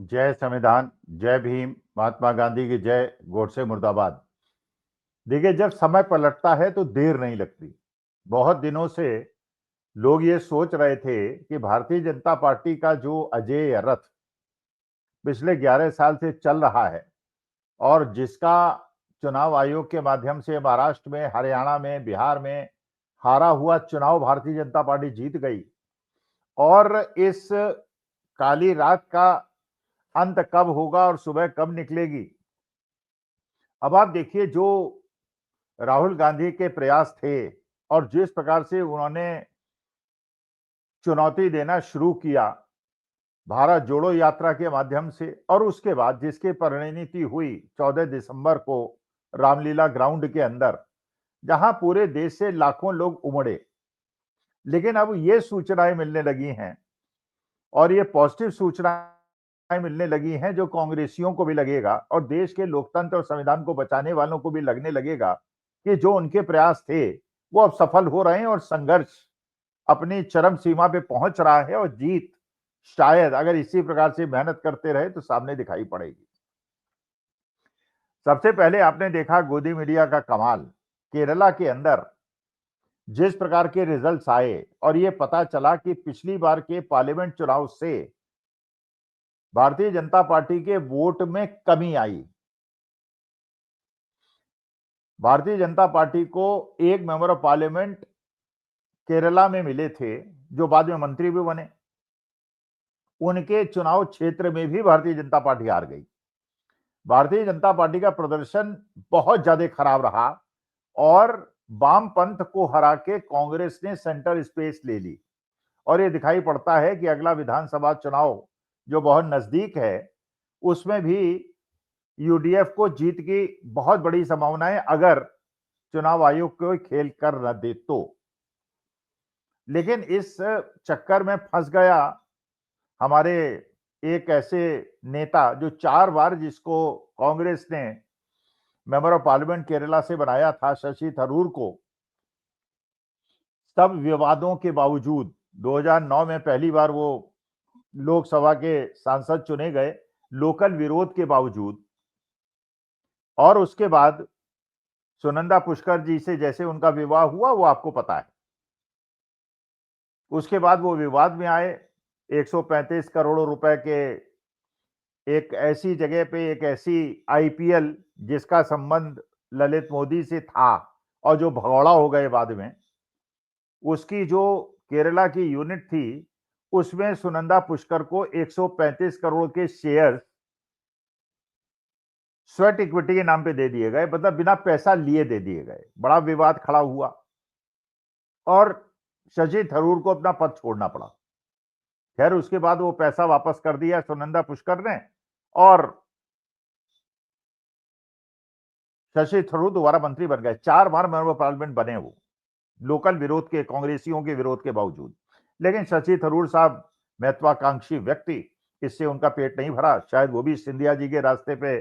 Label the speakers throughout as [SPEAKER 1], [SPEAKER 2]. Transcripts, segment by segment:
[SPEAKER 1] जय संविधान, जय भीम, महात्मा गांधी की जय, गोडसे मुर्दाबाद। देखिए, जब समय पलटता है तो देर नहीं लगती। बहुत दिनों से लोग ये सोच रहे थे कि भारतीय जनता पार्टी का जो अजेय रथ पिछले 11 साल से चल रहा है और जिसका चुनाव आयोग के माध्यम से महाराष्ट्र में, हरियाणा में, बिहार में हारा हुआ चुनाव भारतीय जनता पार्टी जीत गई और इस काली रात का अंत कब होगा और सुबह कब निकलेगी। अब आप देखिए, जो राहुल गांधी के प्रयास थे और जिस प्रकार से उन्होंने चुनौती देना शुरू किया भारत जोड़ो यात्रा के माध्यम से, और उसके बाद जिसकी परिणति हुई 14 दिसंबर को रामलीला ग्राउंड के अंदर, जहां पूरे देश से लाखों लोग उमड़े। लेकिन अब ये सूचनाएं मिलने लगी हैं और ये पॉजिटिव सूचनाएं मिलने लगी हैं जो कांग्रेसियों को भी लगेगा और देश के लोकतंत्र और संविधान को बचाने वालों को भी लगने लगेगा कि जो उनके प्रयास थे वो अब सफल हो रहे हैं और संघर्ष अपनी चरम सीमा पे पहुंच रहा है और जीत शायद अगर इसी प्रकार से मेहनत करते रहे तो सामने दिखाई पड़ेगी। सबसे पहले आपने देखा गोदी मीडिया का कमाल। केरला के अंदर जिस प्रकार के रिजल्ट्स आए और ये पता चला कि पिछली बार के पार्लियामेंट चुनाव से भारतीय जनता पार्टी के वोट में कमी आई। भारतीय जनता पार्टी को एक मेंबर ऑफ पार्लियामेंट केरला में मिले थे जो बाद में मंत्री भी बने। उनके चुनाव क्षेत्र में भी भारतीय जनता पार्टी हार गई। भारतीय जनता पार्टी का प्रदर्शन बहुत ज्यादा खराब रहा और वामपंथ को हरा के कांग्रेस ने सेंटर स्पेस ले ली और ये दिखाई पड़ता है कि अगला विधानसभा चुनाव जो बहुत नजदीक है उसमें भी यूडीएफ को जीत की बहुत बड़ी संभावना है अगर चुनाव आयोग कोई खेल कर न दे तो। लेकिन इस चक्कर में फंस गया हमारे एक ऐसे नेता जो 4 बार जिसको कांग्रेस ने मेंबर ऑफ पार्लियामेंट केरला से बनाया था, शशि थरूर को। सब विवादों के बावजूद 2009 में पहली बार वो लोकसभा के सांसद चुने गए, लोकल विरोध के बावजूद। और उसके बाद सुनंदा पुष्कर जी से जैसे उनका विवाह हुआ वो आपको पता है। उसके बाद वो विवाद में आए। 135 करोड़ रुपए के एक ऐसी जगह पे एक ऐसी आईपीएल जिसका संबंध ललित मोदी से था और जो भगौड़ा हो गए बाद में, उसकी जो केरला की यूनिट थी उसमें सुनंदा पुष्कर को 135 करोड़ के शेयर स्वेट इक्विटी के नाम पे दे दिए गए, मतलब बिना पैसा लिए दे दिए गए। बड़ा विवाद खड़ा हुआ और शशि थरूर को अपना पद छोड़ना पड़ा। खैर उसके बाद वो पैसा वापस कर दिया सुनंदा पुष्कर ने और शशि थरूर दोबारा मंत्री बन गए। 4 बार मेंबर ऑफ पार्लियामेंट बने वो, लोकल विरोध के, कांग्रेसियों के विरोध के बावजूद। लेकिन शशि थरूर साहब महत्वाकांक्षी व्यक्ति, इससे उनका पेट नहीं भरा। शायद वो भी सिंधिया जी के रास्ते पे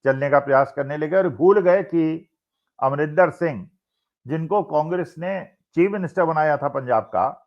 [SPEAKER 1] चलने का प्रयास करने लगे और भूल गए कि अमरिंदर सिंह, जिनको कांग्रेस ने चीफ मिनिस्टर बनाया था पंजाब का,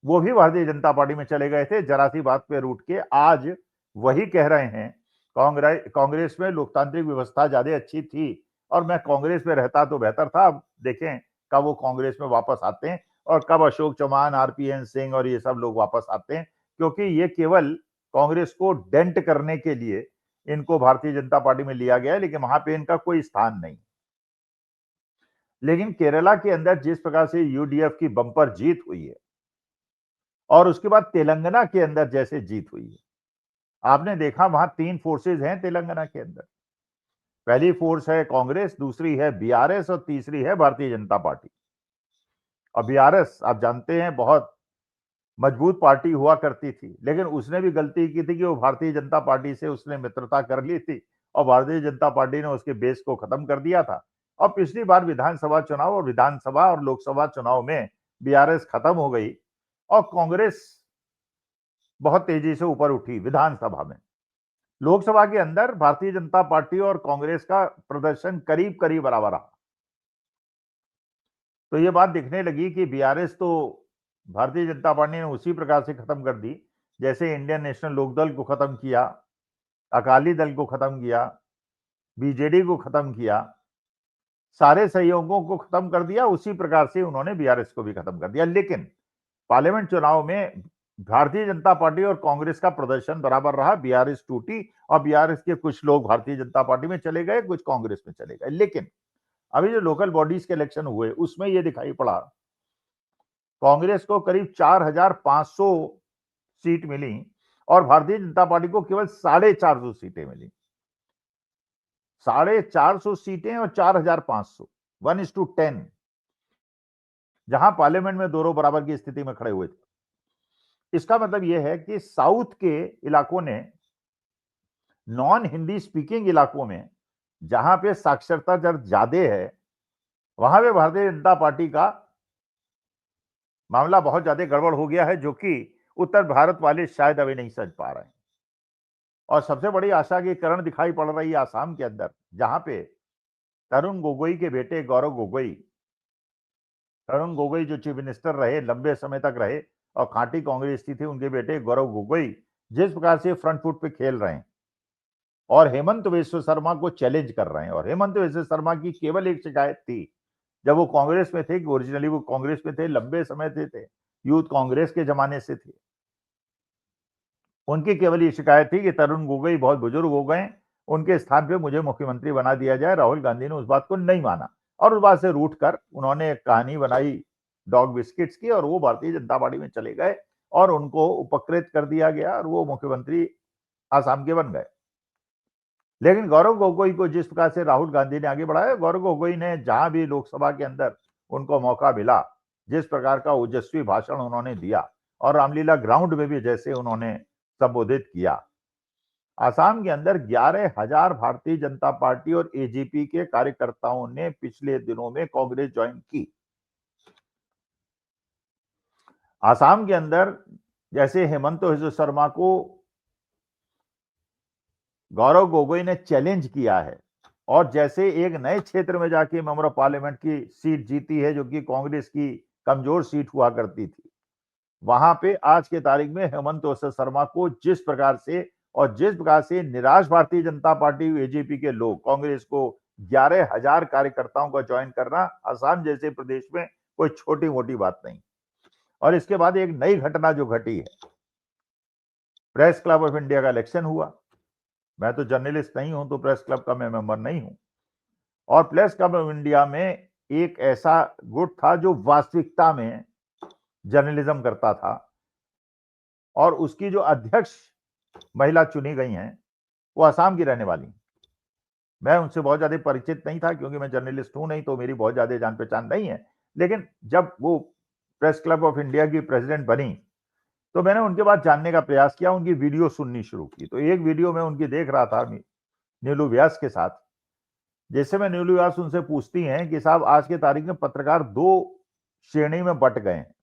[SPEAKER 1] वो भी भारतीय जनता पार्टी में चले गए थे जरा सी बात पे रूठ के। आज वही कह रहे हैं कांग्रेस में लोकतांत्रिक व्यवस्था ज्यादा अच्छी थी और मैं कांग्रेस में रहता तो बेहतर था। अब देखें कब वो कांग्रेस में वापस आते हैं और कब अशोक चौहान, आरपीएन सिंह और ये सब लोग वापस आते हैं, क्योंकि ये केवल कांग्रेस को डेंट करने के लिए इनको भारतीय जनता पार्टी में लिया गया है, लेकिन वहां पे इनका कोई स्थान नहीं। लेकिन केरला के अंदर जिस प्रकार से यूडीएफ की बंपर जीत हुई है और उसके बाद तेलंगाना के अंदर जैसे जीत हुई है, आपने देखा वहां 3 फोर्सेज हैं तेलंगाना के अंदर। पहली फोर्स है कांग्रेस, दूसरी है बीआरएस और तीसरी है भारतीय जनता पार्टी। और बीआरएस आप जानते हैं बहुत मजबूत पार्टी हुआ करती थी, लेकिन उसने भी गलती की थी कि वो भारतीय जनता पार्टी से उसने मित्रता कर ली थी और भारतीय जनता पार्टी ने उसके बेस को खत्म कर दिया था। और पिछली बार विधानसभा चुनाव और विधानसभा और लोकसभा चुनाव में बीआरएस खत्म हो गई और कांग्रेस बहुत तेजी से ऊपर उठी विधानसभा में। लोकसभा के अंदर भारतीय जनता पार्टी और कांग्रेस का प्रदर्शन करीब करीब बराबर रहा। तो ये बात दिखने लगी कि बीआरएस तो भारतीय जनता पार्टी ने उसी प्रकार से खत्म कर दी जैसे इंडियन नेशनल लोकदल को खत्म किया अकाली दल को खत्म किया, बीजेडी को खत्म किया, सारे सहयोगों को खत्म कर दिया। उसी प्रकार से उन्होंने बीआरएस को भी खत्म कर दिया। लेकिन पार्लियामेंट चुनाव में भारतीय जनता पार्टी और कांग्रेस का प्रदर्शन बराबर रहा। बीआरएस टूटी और बीआरएस के कुछ लोग भारतीय जनता पार्टी में चले गए, कुछ कांग्रेस में चले गए। लेकिन अभी जो लोकल बॉडीज के इलेक्शन हुए उसमें यह दिखाई पड़ा, कांग्रेस को करीब 4,500 सीट मिली और भारतीय जनता पार्टी को केवल 450 सीटें मिली। 450 सीटें और 4,500, 1:10, जहां पार्लियामेंट में दोनों बराबर की स्थिति में खड़े हुए थे। इसका मतलब यह है कि साउथ के इलाकों ने, नॉन हिंदी स्पीकिंग इलाकों में, जहां पे साक्षरता दर ज्यादा है, वहां पे भारतीय जनता पार्टी का मामला बहुत ज्यादा गड़बड़ हो गया है, जो कि उत्तर भारत वाले शायद अभी नहीं समझ पा रहे हैं। और सबसे बड़ी आशा की किरण दिखाई पड़ रही है आसाम के अंदर, जहां पे तरुण गोगोई के बेटे गौरव गोगोई, तरुण गोगोई जो चीफ मिनिस्टर रहे, लंबे समय तक रहे और खांटी कांग्रेस थी, उनके बेटे गौरव गोगोई जिस प्रकार से फ्रंट फुट पे खेल रहे हैं और हेमंत बिश्व शर्मा को चैलेंज कर रहे हैं। और हेमंत बिश्व शर्मा की केवल एक शिकायत थी, जब वो कांग्रेस में थे, कि ओरिजिनली वो कांग्रेस में थे, लंबे समय थे, यूथ कांग्रेस के जमाने से थे, उनकी केवल ये शिकायत थी कि तरुण गोगोई बहुत बुजुर्ग हो गए, उनके स्थान पे मुझे मुख्यमंत्री बना दिया जाए। राहुल गांधी ने उस बात को नहीं माना और उस बात से रूठ कर उन्होंने एक कहानी बनाई डॉग बिस्किट्स की और वो भारतीय जनता पार्टी में चले गए और उनको उपकृत कर दिया गया और वो मुख्यमंत्री आसाम के बन गए। लेकिन गौरव गोगोई को जिस प्रकार से राहुल गांधी ने आगे बढ़ाया, गौरव गोगोई ने जहां भी लोकसभा के अंदर उनको मौका मिला, जिस प्रकार का ओजस्वी भाषण उन्होंने दिया और रामलीला ग्राउंड में भी जैसे उन्होंने संबोधित किया, आसाम के अंदर 11,000 भारतीय जनता पार्टी और एजेपी के कार्यकर्ताओं ने पिछले दिनों में कांग्रेस ज्वाइन की। आसाम के अंदर जैसे हेमंत बिश्व शर्मा को गौरव गोगोई ने चैलेंज किया है और जैसे एक नए क्षेत्र में जाके मेंबर ऑफ पार्लियामेंट की सीट जीती है, जो कि कांग्रेस की कमजोर सीट हुआ करती थी, वहां पे आज के तारीख में हेमंत बिश्व शर्मा को जिस प्रकार से निराश भारतीय जनता पार्टी एजेपी के लोग कांग्रेस को 11,000 कार्यकर्ताओं का ज्वाइन करना आसाम जैसे प्रदेश में कोई छोटी मोटी बात नहीं। और इसके बाद एक नई घटना जो घटी है, प्रेस क्लब ऑफ इंडिया का इलेक्शन हुआ। मैं तो जर्नलिस्ट नहीं हूं, तो प्रेस क्लब का मैं मेंबर नहीं हूं। और प्रेस क्लब ऑफ इंडिया में एक ऐसा गुट था जो वास्तविकता में जर्नलिज्म करता था और उसकी जो अध्यक्ष महिला चुनी गई हैं, वो असम की रहने वाली। मैं उनसे बहुत ज्यादा परिचित नहीं था क्योंकि मैं जर्नलिस्ट हूं नहीं, तो मेरी बहुत ज्यादा जान पहचान नहीं है। लेकिन जब वो प्रेस क्लब ऑफ इंडिया की प्रेसिडेंट बनी, तो मैंने उनके बाद जानने का प्रयास किया, उनकी वीडियो सुननी शुरू की। तो एक वीडियो में उनकी देख रहा था नीलू व्यास के साथ। जैसे मैं नीलू व्यास उनसे पूछती हैं कि साहब, आज के तारीख में पत्रकार 2 श्रेणी में बंट गए हैं,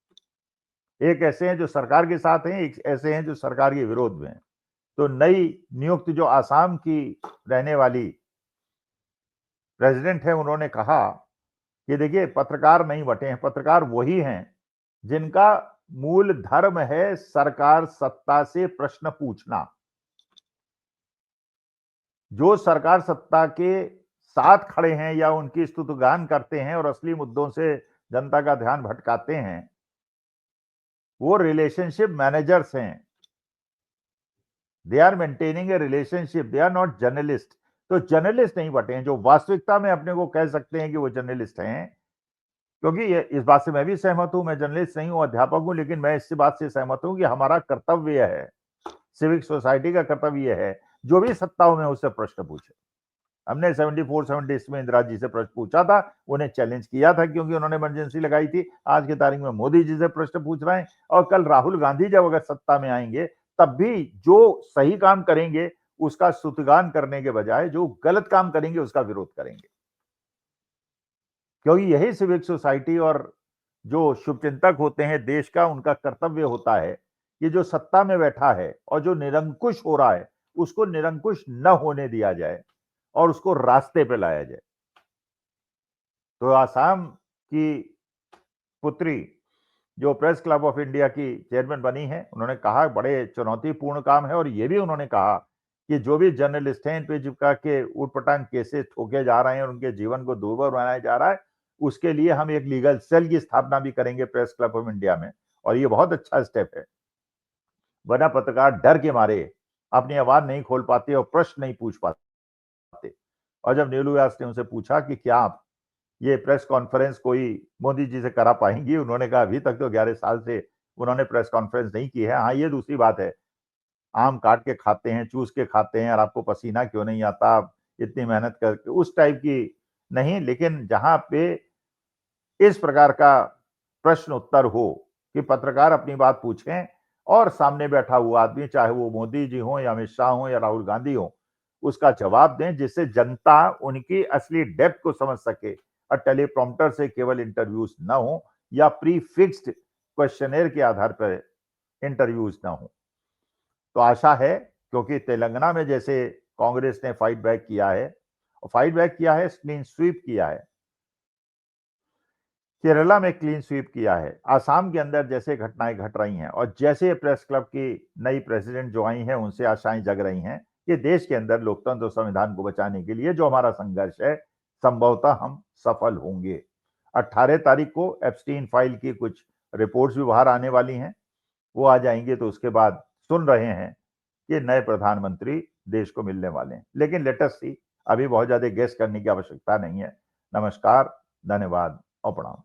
[SPEAKER 1] एक ऐसे हैं जो सरकार के साथ हैं, एक ऐसे हैं जो सरकार के विरोध में हैं। तो नई नियुक्त जो आसाम की रहने वाली प्रेसिडेंट है, उन्होंने कहा कि देखिए, पत्रकार नहीं बटे हैं, पत्रकार वही हैं जिनका मूल धर्म है सरकार सत्ता से प्रश्न पूछना। जो सरकार सत्ता के साथ खड़े हैं या उनकी स्तुतिगान करते हैं और असली मुद्दों से जनता का ध्यान भटकाते हैं, वो रिलेशनशिप मैनेजर्स हैं। They are maintaining a relationship, they are not journalist. तो जर्नलिस्ट नहीं बटे हैं जो वास्तविकता में अपने को कह सकते हैं कि वो जर्नलिस्ट हैं। क्योंकि इस बात से मैं भी सहमत हूं, मैं जर्नलिस्ट नहीं हूं, अध्यापक हूं, लेकिन मैं इस बात से सहमत हूं कि हमारा कर्तव्य है, सिविक सोसाइटी का कर्तव्य है, जो भी सत्ताओं में उससे प्रश्न पूछे। हमने 74-76 में इंदिरा जी से प्रश्न पूछा था, उन्हें चैलेंज किया था क्योंकि उन्होंने इमरजेंसी लगाई थी। आज की तारीख में मोदी जी से प्रश्न पूछ रहे हैं और कल राहुल गांधी जब अगर सत्ता में आएंगे, तब भी जो सही काम करेंगे उसका स्तुतिगान करने के बजाय जो गलत काम करेंगे उसका विरोध करेंगे। क्योंकि यही सिविक सोसाइटी और जो शुभचिंतक होते हैं देश का, उनका कर्तव्य होता है कि जो सत्ता में बैठा है और जो निरंकुश हो रहा है, उसको निरंकुश न होने दिया जाए और उसको रास्ते पे लाया जाए। तो आसाम की पुत्री जो प्रेस क्लब ऑफ इंडिया की चेयरमैन बनी है, उन्होंने कहा बड़े चुनौतीपूर्ण काम है और ये भी उन्होंने कहा कि जो भी जर्नलिस्ट हैं इन पे चिपका के ऊटपटांग केसेस ठोके जा रहे हैं और उनके जीवन को दुर्भर बनाया जा रहा है, उसके लिए हम एक लीगल सेल की स्थापना भी करेंगे प्रेस क्लब ऑफ इंडिया में, और ये बहुत अच्छा स्टेप है। वरना पत्रकार डर के मारे अपनी आवाज नहीं खोल पाते और प्रश्न नहीं पूछ पाते। और जब नीलू व्यास ने उनसे पूछा कि क्या आप ये प्रेस कॉन्फ्रेंस कोई मोदी जी से करा पाएंगी, उन्होंने कहा अभी तक तो 11 साल से उन्होंने प्रेस कॉन्फ्रेंस नहीं की है। हाँ, ये दूसरी बात है, आम काट के खाते हैं, चूस के खाते हैं और आपको पसीना क्यों नहीं आता, आप इतनी मेहनत करके, उस टाइप की नहीं। लेकिन जहां पे इस प्रकार का प्रश्न उत्तर हो कि पत्रकार अपनी बात पूछें और सामने बैठा हुआ आदमी, चाहे वो मोदी जी हो या अमित शाह हो या राहुल गांधी हो, उसका जवाब दें, जिससे जनता उनकी असली डेप्थ को समझ सके और टेलीप्रॉम्प्टर से केवल इंटरव्यूज ना हो या प्री फिक्स्ड क्वेश्चनेयर के आधार पर इंटरव्यूज ना हो। तो आशा है, क्योंकि तेलंगाना में जैसे कांग्रेस ने फाइट बैक किया है, फाइट बैक किया है, क्लीन स्वीप किया है, केरला में क्लीन स्वीप किया है, आसाम के अंदर जैसे घटनाएं घट रही हैं और जैसे प्रेस क्लब की नई प्रेसिडेंट जो आई हैं उनसे आशाएं जग रही हैं कि देश के अंदर लोकतंत्र और संविधान को बचाने के लिए जो हमारा संघर्ष है, संभवतः हम सफल होंगे। 18 तारीख को एप्स्टीन फाइल की कुछ रिपोर्ट्स भी बाहर आने वाली हैं, वो आ जाएंगे तो उसके बाद सुन रहे हैं कि नए प्रधानमंत्री देश को मिलने वाले हैं। लेकिन लेट अस सी, अभी बहुत ज्यादा गेस करने की आवश्यकता नहीं है। नमस्कार, धन्यवाद और प्रणाम।